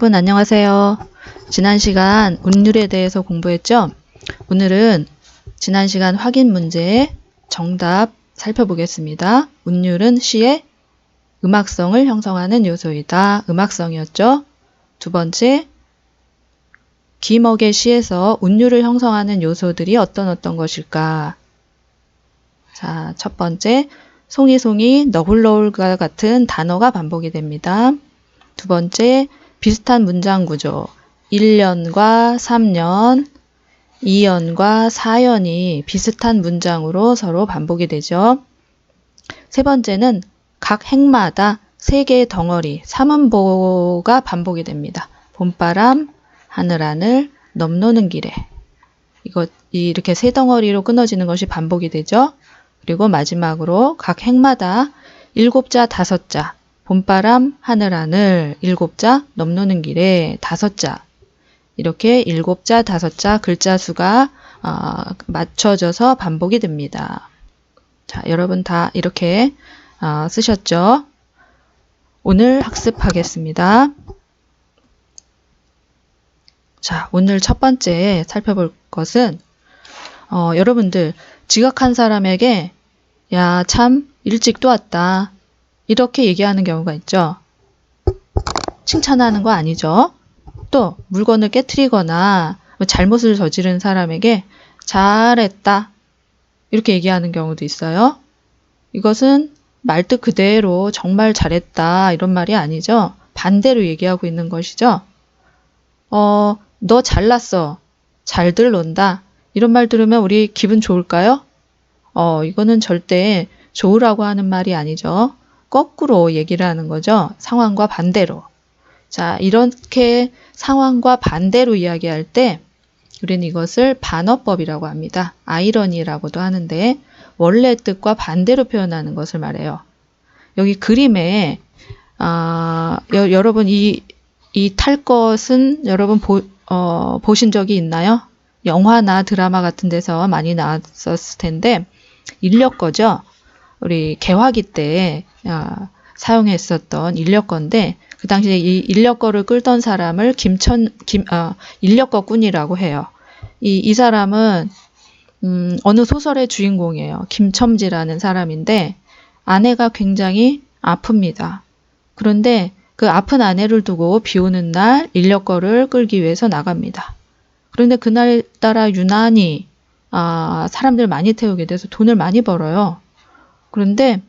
여러분 안녕하세요. 지난 시간 운율에 대해서 공부했죠? 오늘은 지난 시간 확인 문제의 정답 살펴보겠습니다. 운율은 시의 음악성을 형성하는 요소이다. 음악성이었죠? 두 번째, 김억의 시에서 운율을 형성하는 요소들이 어떤 것일까? 자, 첫 번째, 송이송이, 너굴너굴과 같은 단어가 반복이 됩니다. 두 번째, 비슷한 문장 구조, 1년과 3년, 2연과 4연이 비슷한 문장으로 서로 반복이 되죠. 세 번째는 각 행마다 3개의 덩어리, 삼음보가 반복이 됩니다. 봄바람, 하늘하늘, 넘노는 길에. 이렇게 3덩어리로 끊어지는 것이 반복이 되죠. 그리고 마지막으로 각 행마다 7자, 5자, 봄바람, 하늘하늘, 7자, 넘노는 길에 5자. 이렇게 7자, 5자 글자 수가 맞춰져서 반복이 됩니다. 자, 여러분 다 이렇게 쓰셨죠? 오늘 학습하겠습니다. 자, 오늘 첫 번째 살펴볼 것은 여러분들 지각한 사람에게 야, 참 일찍 또 왔다. 이렇게 얘기하는 경우가 있죠. 칭찬하는 거 아니죠. 또 물건을 깨트리거나 잘못을 저지른 사람에게 잘했다. 이렇게 얘기하는 경우도 있어요. 이것은 말뜻 그대로 정말 잘했다 이런 말이 아니죠. 반대로 얘기하고 있는 것이죠. 너 잘났어. 잘들 논다. 이런 말 들으면 우리 기분 좋을까요? 이거는 절대 좋으라고 하는 말이 아니죠. 거꾸로 얘기를 하는 거죠. 상황과 반대로. 자, 이렇게 상황과 반대로 이야기할 때 우리는 이것을 반어법이라고 합니다. 아이러니라고도 하는데 원래 뜻과 반대로 표현하는 것을 말해요. 여기 그림에 여러분 이 탈 것은 여러분 보신 적이 있나요? 영화나 드라마 같은 데서 많이 나왔었을 텐데 인력거죠. 우리 개화기 때 사용했었던 인력거인데 그 당시에 이 인력거를 끌던 사람을 인력거꾼이라고 해요. 이 사람은 어느 소설의 주인공이에요. 김첨지라는 사람인데 아내가 굉장히 아픕니다. 그런데 그 아픈 아내를 두고 비 오는 날 인력거를 끌기 위해서 나갑니다. 그런데 그날따라 유난히 사람들 많이 태우게 돼서 돈을 많이 벌어요. 그런데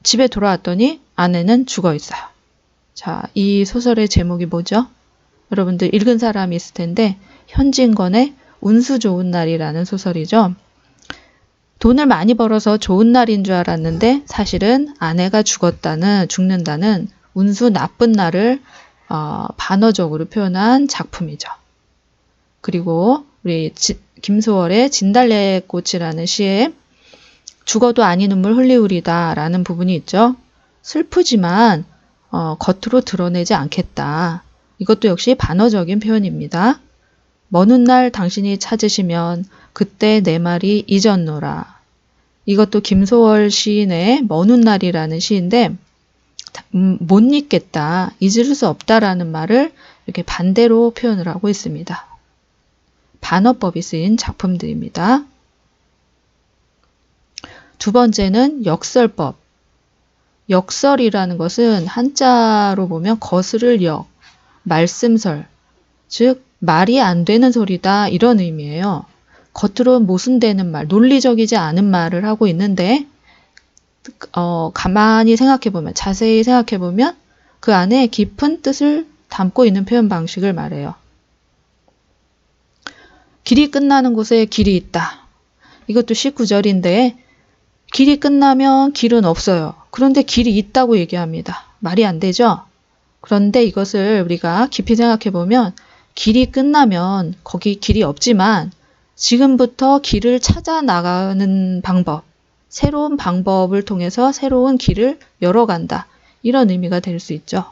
집에 돌아왔더니 아내는 죽어 있어요. 자, 이 소설의 제목이 뭐죠? 여러분들 읽은 사람이 있을 텐데 현진건의 운수 좋은 날이라는 소설이죠. 돈을 많이 벌어서 좋은 날인 줄 알았는데 사실은 아내가 죽는다는 운수 나쁜 날을 반어적으로 표현한 작품이죠. 그리고 우리 김소월의 진달래꽃이라는 시에 죽어도 아니 눈물 흘리우리다 라는 부분이 있죠. 슬프지만 겉으로 드러내지 않겠다. 이것도 역시 반어적인 표현입니다. 먼 훗날 당신이 찾으시면 그때 내 말이 잊었노라. 이것도 김소월 시인의 먼 훗날이라는 시인데 못 잊겠다, 잊을 수 없다라는 말을 이렇게 반대로 표현을 하고 있습니다. 반어법이 쓰인 작품들입니다. 두 번째는 역설법. 역설이라는 것은 한자로 보면 거스를 역, 말씀설, 즉 말이 안 되는 소리다 이런 의미예요. 겉으로 모순되는 말, 논리적이지 않은 말을 하고 있는데 가만히 생각해보면, 자세히 생각해보면 그 안에 깊은 뜻을 담고 있는 표현 방식을 말해요. 길이 끝나는 곳에 길이 있다. 이것도 19절인데 길이 끝나면 길은 없어요. 그런데 길이 있다고 얘기합니다. 말이 안 되죠? 그런데 이것을 우리가 깊이 생각해보면 길이 끝나면 거기 길이 없지만 지금부터 길을 찾아 나가는 방법, 새로운 방법을 통해서 새로운 길을 열어간다. 이런 의미가 될 수 있죠.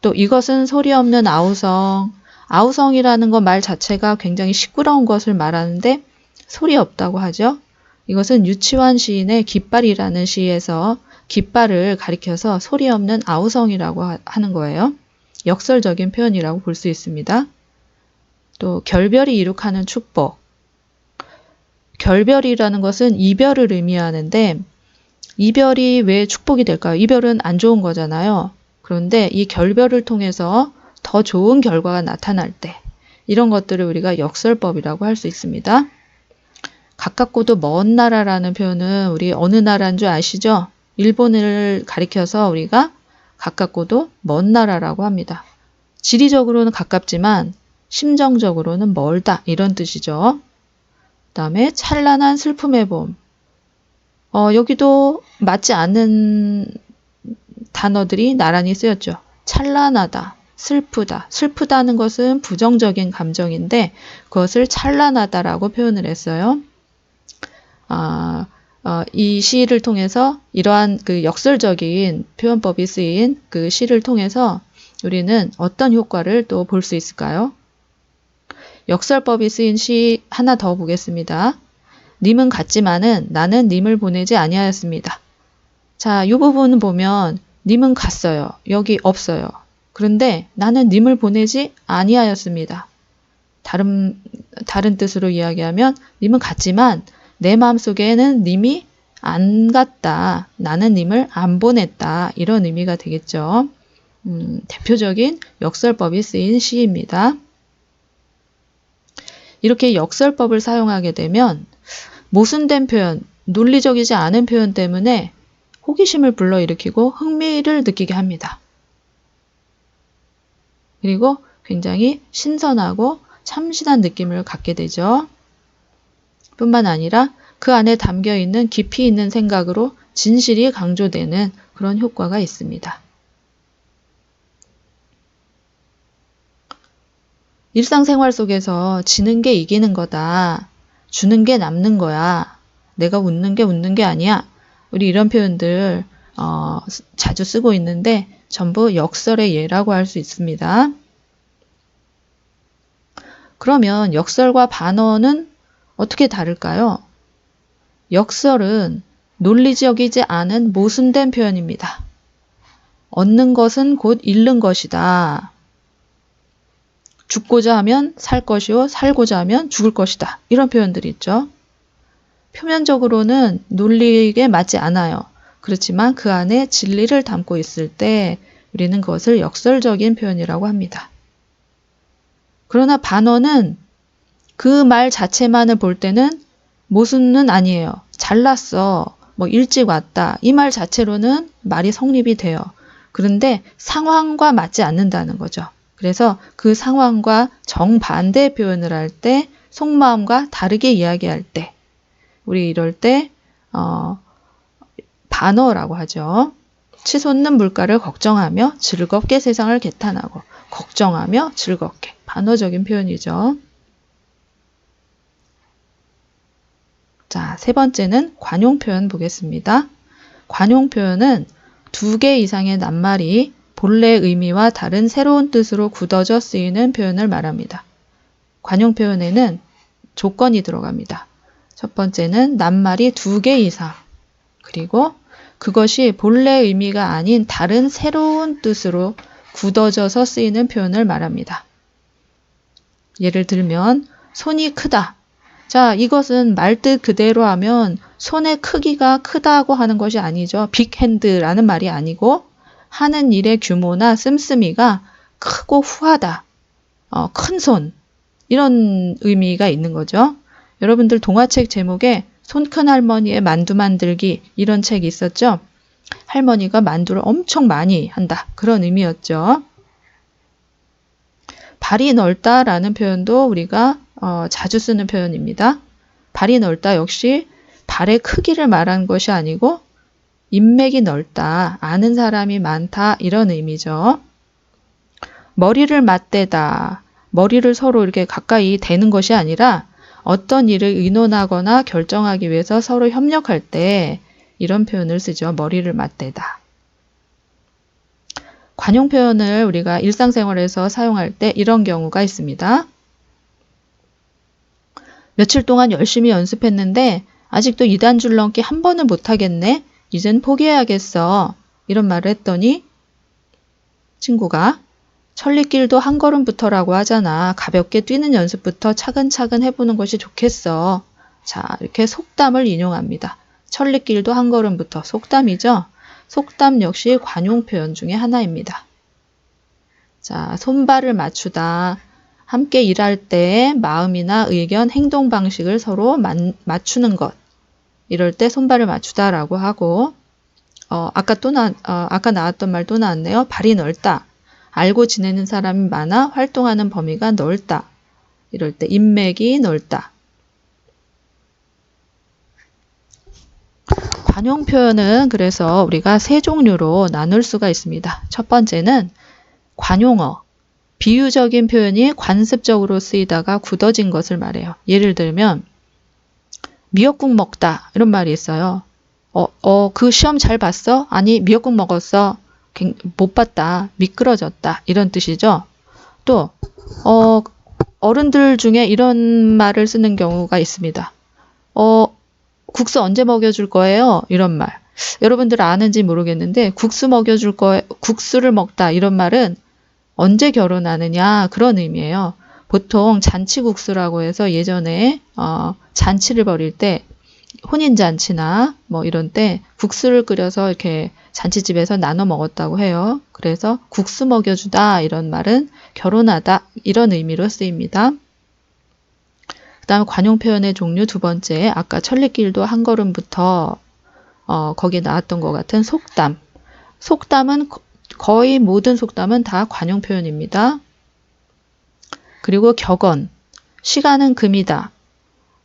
또 이것은 소리 없는 아우성, 아우성이라는 것 말 자체가 굉장히 시끄러운 것을 말하는데 소리 없다고 하죠. 이것은 유치환 시인의 깃발이라는 시에서 깃발을 가리켜서 소리 없는 아우성이라고 하는 거예요. 역설적인 표현이라고 볼 수 있습니다. 또 결별이 이룩하는 축복. 결별이라는 것은 이별을 의미하는데 이별이 왜 축복이 될까요? 이별은 안 좋은 거잖아요. 그런데 이 결별을 통해서 더 좋은 결과가 나타날 때 이런 것들을 우리가 역설법이라고 할 수 있습니다. 가깝고도 먼 나라라는 표현은 우리 어느 나라인 줄 아시죠? 일본을 가리켜서 우리가 가깝고도 먼 나라라고 합니다. 지리적으로는 가깝지만 심정적으로는 멀다 이런 뜻이죠. 그 다음에 찬란한 슬픔의 봄. 여기도 맞지 않는 단어들이 나란히 쓰였죠. 찬란하다, 슬프다. 슬프다는 것은 부정적인 감정인데 그것을 찬란하다라고 표현을 했어요. 이 시를 통해서 이러한 그 역설적인 표현법이 쓰인 그 시를 통해서 우리는 어떤 효과를 또 볼 수 있을까요? 역설법이 쓰인 시 하나 더 보겠습니다. 님은 갔지만은 나는 님을 보내지 아니하였습니다. 자, 이 부분은 보면 님은 갔어요. 여기 없어요. 그런데 나는 님을 보내지 아니하였습니다. 다른 뜻으로 이야기하면 님은 갔지만 내 마음속에는 님이 안 갔다. 나는 님을 안 보냈다. 이런 의미가 되겠죠. 대표적인 역설법이 쓰인 시입니다. 이렇게 역설법을 사용하게 되면 모순된 표현, 논리적이지 않은 표현 때문에 호기심을 불러일으키고 흥미를 느끼게 합니다. 그리고 굉장히 신선하고 참신한 느낌을 갖게 되죠. 뿐만 아니라 그 안에 담겨있는 깊이 있는 생각으로 진실이 강조되는 그런 효과가 있습니다. 일상생활 속에서 지는 게 이기는 거다. 주는 게 남는 거야. 내가 웃는 게 아니야. 우리 이런 표현들 자주 쓰고 있는데 전부 역설의 예라고 할 수 있습니다. 그러면 역설과 반어는 어떻게 다를까요? 역설은 논리적이지 않은 모순된 표현입니다. 얻는 것은 곧 잃는 것이다. 죽고자 하면 살 것이요, 살고자 하면 죽을 것이다. 이런 표현들이 있죠. 표면적으로는 논리에 맞지 않아요. 그렇지만 그 안에 진리를 담고 있을 때 우리는 그것을 역설적인 표현이라고 합니다. 그러나 반어는 그 말 자체만을 볼 때는 모순은 아니에요. 잘났어. 일찍 왔다. 이 말 자체로는 말이 성립이 돼요. 그런데 상황과 맞지 않는다는 거죠. 그래서 그 상황과 정반대 표현을 할 때, 속마음과 다르게 이야기할 때, 우리 이럴 때 반어라고 하죠. 치솟는 물가를 걱정하며 즐겁게 세상을 개탄하고 걱정하며 즐겁게 반어적인 표현이죠. 자, 세 번째는 관용 표현 보겠습니다. 관용 표현은 2개 이상의 낱말이 본래 의미와 다른 새로운 뜻으로 굳어져 쓰이는 표현을 말합니다. 관용 표현에는 조건이 들어갑니다. 첫 번째는 낱말이 2개 이상, 그리고 그것이 본래 의미가 아닌 다른 새로운 뜻으로 굳어져서 쓰이는 표현을 말합니다. 예를 들면 손이 크다. 자, 이것은 말뜻 그대로 하면 손의 크기가 크다고 하는 것이 아니죠. 빅핸드라는 말이 아니고 하는 일의 규모나 씀씀이가 크고 후하다. 큰 손. 이런 의미가 있는 거죠. 여러분들 동화책 제목에 손 큰 할머니의 만두 만들기 이런 책이 있었죠. 할머니가 만두를 엄청 많이 한다. 그런 의미였죠. 발이 넓다라는 표현도 우리가 자주 쓰는 표현입니다. 발이 넓다 역시 발의 크기를 말하는 것이 아니고 인맥이 넓다, 아는 사람이 많다 이런 의미죠. 머리를 맞대다, 머리를 서로 이렇게 가까이 대는 것이 아니라 어떤 일을 의논하거나 결정하기 위해서 서로 협력할 때 이런 표현을 쓰죠. 머리를 맞대다. 관용 표현을 우리가 일상생활에서 사용할 때 이런 경우가 있습니다. 며칠 동안 열심히 연습했는데 아직도 2단 줄넘기 한 번은 못하겠네. 이젠 포기해야겠어. 이런 말을 했더니 친구가 천리길도 한 걸음부터라고 하잖아. 가볍게 뛰는 연습부터 차근차근 해보는 것이 좋겠어. 자, 이렇게 속담을 인용합니다. 천리길도 한 걸음부터. 속담이죠? 속담 역시 관용 표현 중에 하나입니다. 자, 손발을 맞추다. 함께 일할 때 마음이나 의견, 행동 방식을 서로 맞추는 것. 이럴 때 손발을 맞추다라고 하고, 아까 나왔던 말 또 나왔네요. 발이 넓다. 알고 지내는 사람이 많아 활동하는 범위가 넓다. 이럴 때 인맥이 넓다. 관용 표현은 그래서 우리가 세 종류로 나눌 수가 있습니다. 첫 번째는 관용어. 비유적인 표현이 관습적으로 쓰이다가 굳어진 것을 말해요. 예를 들면 미역국 먹다 이런 말이 있어요. 그 시험 잘 봤어? 아니 미역국 먹었어. 못 봤다. 미끄러졌다. 이런 뜻이죠. 또 어른들 중에 이런 말을 쓰는 경우가 있습니다. 국수 언제 먹여줄 거예요? 이런 말. 여러분들 아는지 모르겠는데 국수를 먹다 이런 말은 언제 결혼하느냐 그런 의미예요. 보통 잔치국수라고 해서 예전에 잔치를 벌일 때 혼인잔치나 뭐 이런 때 국수를 끓여서 이렇게 잔치집에서 나눠 먹었다고 해요. 그래서 국수 먹여주다 이런 말은 결혼하다 이런 의미로 쓰입니다. 그 다음 관용 표현의 종류 두 번째, 아까 천리길도 한 걸음부터 거기에 나왔던 것 같은 속담. 속담은 거의 모든 속담은 다 관용 표현입니다. 그리고 격언. 시간은 금이다.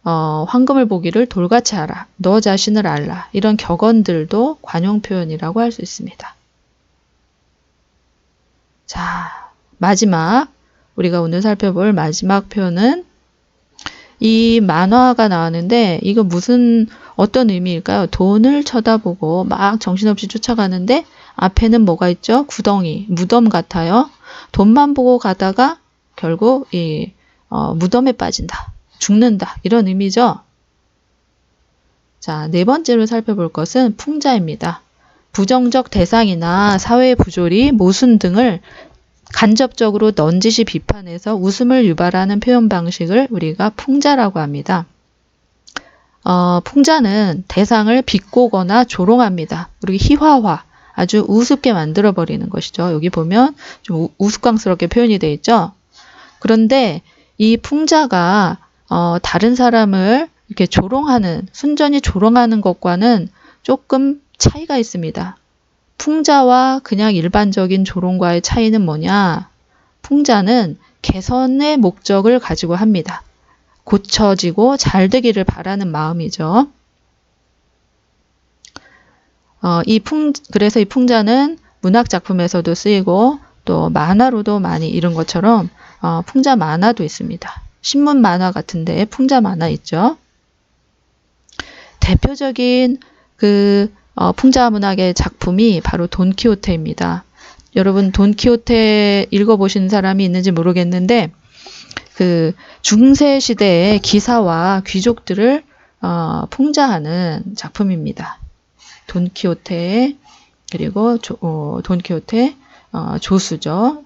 황금을 보기를 돌같이 하라. 너 자신을 알라. 이런 격언들도 관용 표현이라고 할 수 있습니다. 자, 마지막 우리가 오늘 살펴볼 마지막 표현은 이 만화가 나왔는데 이거 어떤 의미일까요? 돈을 쳐다보고 막 정신없이 쫓아가는데 앞에는 뭐가 있죠? 구덩이, 무덤 같아요. 돈만 보고 가다가 결국 무덤에 빠진다. 죽는다. 이런 의미죠. 자, 네 번째로 살펴볼 것은 풍자입니다. 부정적 대상이나 사회의 부조리, 모순 등을 간접적으로 넌지시 비판해서 웃음을 유발하는 표현 방식을 우리가 풍자라고 합니다. 풍자는 대상을 비꼬거나 조롱합니다. 그리고 희화화, 아주 우습게 만들어버리는 것이죠. 여기 보면 좀 우스꽝스럽게 표현이 되어 있죠. 그런데 이 풍자가 다른 사람을 이렇게 순전히 조롱하는 것과는 조금 차이가 있습니다. 풍자와 그냥 일반적인 조롱과의 차이는 뭐냐? 풍자는 개선의 목적을 가지고 합니다. 고쳐지고 잘 되기를 바라는 마음이죠. 그래서 이 풍자는 문학 작품에서도 쓰이고 또 만화로도 많이 이런 것처럼 풍자 만화도 있습니다. 신문 만화 같은데 풍자 만화 있죠. 대표적인 풍자 문학의 작품이 바로 돈키호테입니다. 여러분 돈키호테 읽어보신 사람이 있는지 모르겠는데 중세 시대의 기사와 귀족들을 풍자하는 작품입니다. 돈키호테 그리고 돈키호테 조수죠.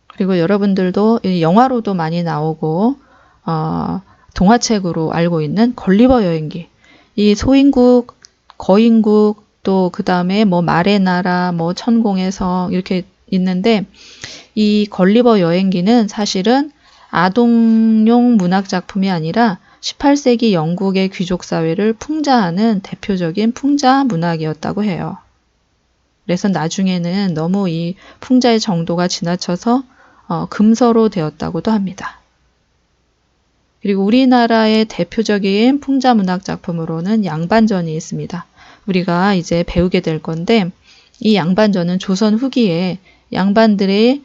그리고 여러분들도 영화로도 많이 나오고 동화책으로 알고 있는 걸리버 여행기. 이 소인국, 거인국, 또 그 다음에 뭐 말의 나라, 뭐 천공의 성 이렇게 있는데 이 걸리버 여행기는 사실은 아동용 문학 작품이 아니라 18세기 영국의 귀족 사회를 풍자하는 대표적인 풍자 문학이었다고 해요. 그래서 나중에는 너무 이 풍자의 정도가 지나쳐서 금서로 되었다고도 합니다. 그리고 우리나라의 대표적인 풍자 문학 작품으로는 양반전이 있습니다. 우리가 이제 배우게 될 건데 이 양반전은 조선 후기에 양반들의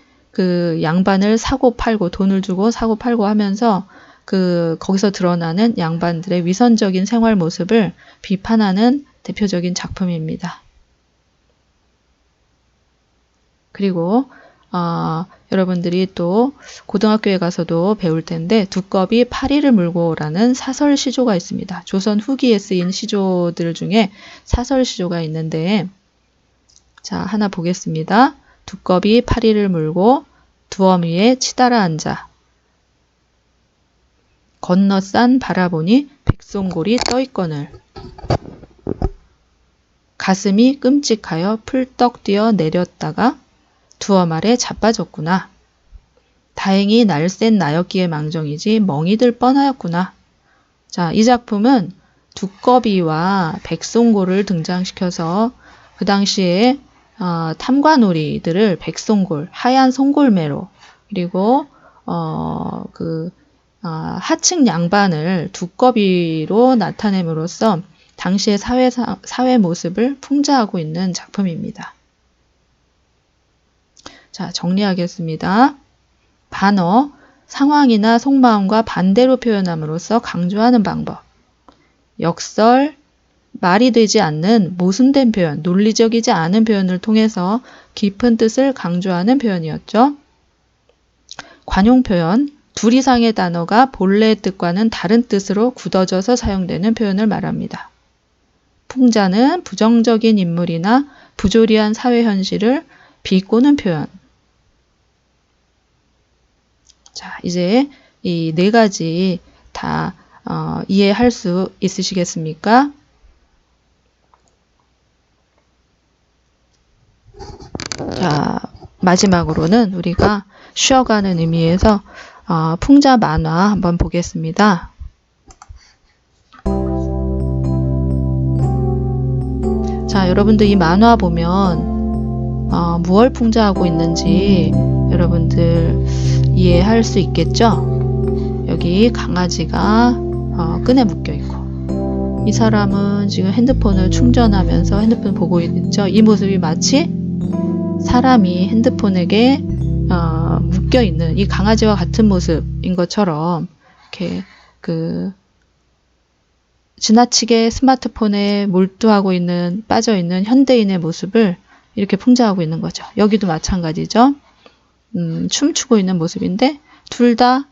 양반을 사고 팔고 돈을 주고 사고 팔고 하면서 거기서 드러나는 양반들의 위선적인 생활 모습을 비판하는 대표적인 작품입니다. 그리고 여러분들이 또 고등학교에 가서도 배울 텐데 두꺼비 파리를 물고라는 사설 시조가 있습니다. 조선 후기에 쓰인 시조들 중에 사설 시조가 있는데 자, 하나 보겠습니다. 두꺼비 파리를 물고 두엄 위에 치달아 앉아 건너산 바라보니 백송골이 떠있거늘 가슴이 끔찍하여 풀떡 뛰어 내렸다가 두엄 아래 자빠졌구나. 다행히 날쌘 나였기에 망정이지 멍이들 뻔하였구나. 자, 이 작품은 두꺼비와 백송골을 등장시켜서 그 당시에 탐관오리들을 백송골, 하얀 송골매로 그리고 하층 양반을 두꺼비로 나타냄으로써 당시의 사회 모습을 풍자하고 있는 작품입니다. 자, 정리하겠습니다. 반어, 상황이나 속마음과 반대로 표현함으로써 강조하는 방법. 역설, 말이 되지 않는 모순된 표현, 논리적이지 않은 표현을 통해서 깊은 뜻을 강조하는 표현이었죠. 관용 표현, 둘 이상의 단어가 본래의 뜻과는 다른 뜻으로 굳어져서 사용되는 표현을 말합니다. 풍자는 부정적인 인물이나 부조리한 사회 현실을 비꼬는 표현. 자, 이제 이 네 가지 다 이해할 수 있으시겠습니까? 자, 마지막으로는 우리가 쉬어가는 의미에서 풍자 만화 한번 보겠습니다. 자, 여러분들 이 만화 보면 무얼 풍자하고 있는지 여러분들 이해할 수 있겠죠? 여기 강아지가 끈에 묶여 있고 이 사람은 지금 핸드폰을 충전하면서 핸드폰 보고 있죠. 이 모습이 마치 사람이 핸드폰에게 묶여 있는 이 강아지와 같은 모습인 것처럼 이렇게 지나치게 스마트폰에 몰두하고 있는 빠져 있는 현대인의 모습을 이렇게 풍자하고 있는 거죠. 여기도 마찬가지죠. 춤추고 있는 모습인데 둘 다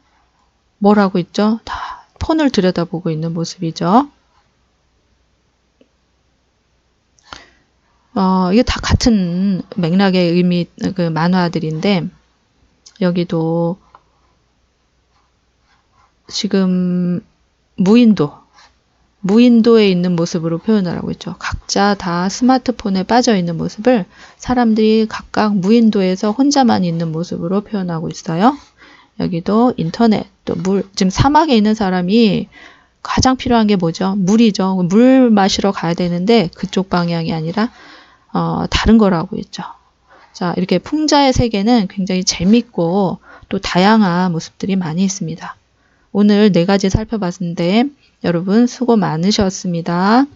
뭘 하고 있죠? 다 폰을 들여다보고 있는 모습이죠. 이게 다 같은 맥락의 의미 만화들인데 여기도 지금 무인도에 있는 모습으로 표현을 하고 있죠. 각자 다 스마트폰에 빠져 있는 모습을 사람들이 각각 무인도에서 혼자만 있는 모습으로 표현하고 있어요. 여기도 인터넷, 또 물, 지금 사막에 있는 사람이 가장 필요한 게 뭐죠? 물이죠. 물 마시러 가야 되는데 그쪽 방향이 아니라 다른 걸 하고 있죠. 자, 이렇게 풍자의 세계는 굉장히 재밌고 또 다양한 모습들이 많이 있습니다. 오늘 4가지 살펴봤는데 여러분 수고 많으셨습니다.